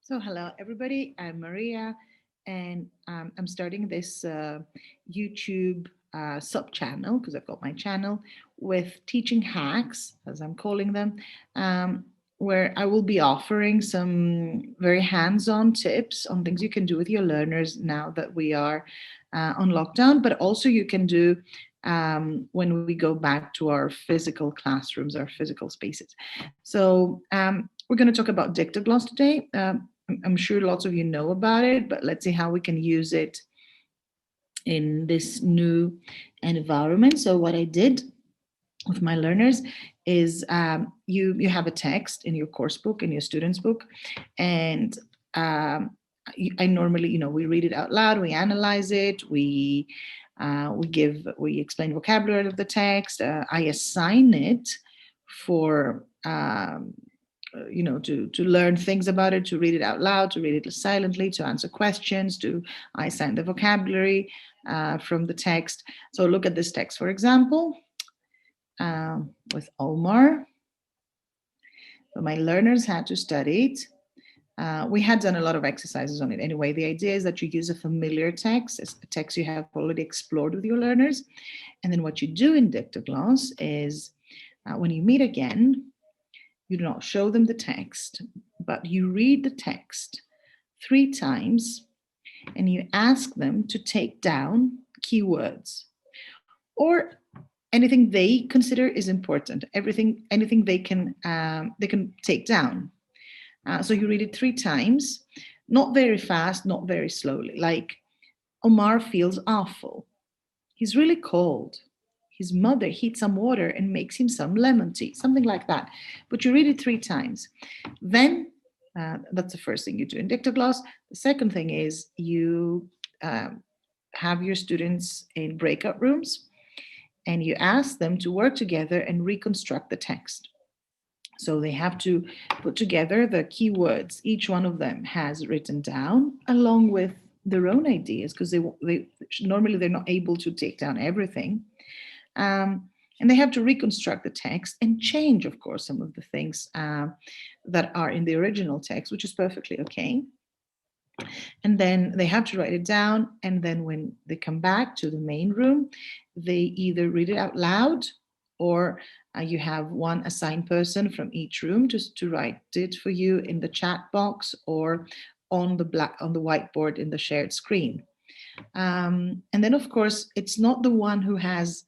So hello everybody, I'm Maria and I'm starting this YouTube sub-channel because I've got my channel with teaching hacks, as I'm calling them, um, where I will be offering some very hands-on tips on things you can do with your learners now that we are on lockdown, but also you can do when we go back to our physical classrooms, our physical spaces. So we're going to talk about dictogloss today. I'm sure lots of you know about it, but let's see how we can use it in this new environment. So what I did with my learners is you have a text in your course book, in your students book, and I normally, we read it out loud, we analyze it, we explain vocabulary of the text. I assign it for to learn things about it, to read it out loud, to read it silently, to answer questions, to I assign the vocabulary from the text. So look at this text, for example, with Omar. So my learners had to study it. We had done a lot of exercises on it anyway. The idea is that you use a familiar text, a text you have already explored with your learners. And then what you do in dictogloss is when you meet again, you do not show them the text, but you read the text 3 times and you ask them to take down keywords or anything they consider is important, anything they can take down. So you read it 3 times, not very fast, not very slowly. Like, Omar feels awful. He's really cold. His mother heats some water and makes him some lemon tea, something like that. But you read it 3 times. Then that's the first thing you do in dictogloss. The second thing is you have your students in breakout rooms and you ask them to work together and reconstruct the text. So they have to put together the keywords each one of them has written down along with their own ideas, because they normally they're not able to take down everything. And they have to reconstruct the text and change, of course, some of the things that are in the original text, which is perfectly okay. And then they have to write it down. And then when they come back to the main room, they either read it out loud or you have one assigned person from each room just to write it for you in the chat box or on the whiteboard in the shared screen. And then, of course, it's not the one who has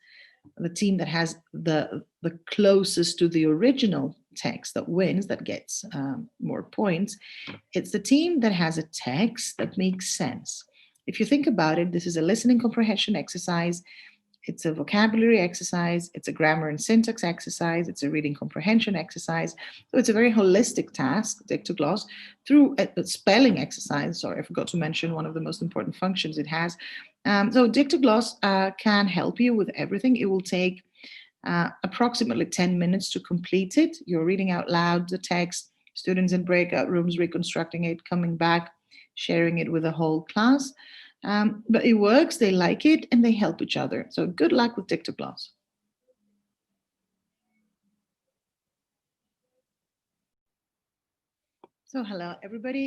the team that has the closest to the original text that wins, that gets more points. It's the team that has a text that makes sense. If you think about it, this is a listening comprehension exercise. It's a vocabulary exercise. It's a grammar and syntax exercise. It's a reading comprehension exercise. So it's a very holistic task, dictogloss, through a spelling exercise. Sorry, I forgot to mention one of the most important functions it has. So dictogloss can help you with everything. It will take approximately 10 minutes to complete it. You're reading out loud the text, students in breakout rooms reconstructing it, coming back, sharing it with the whole class. But it works, they like it, and they help each other. So good luck with dictogloss. So hello, everybody.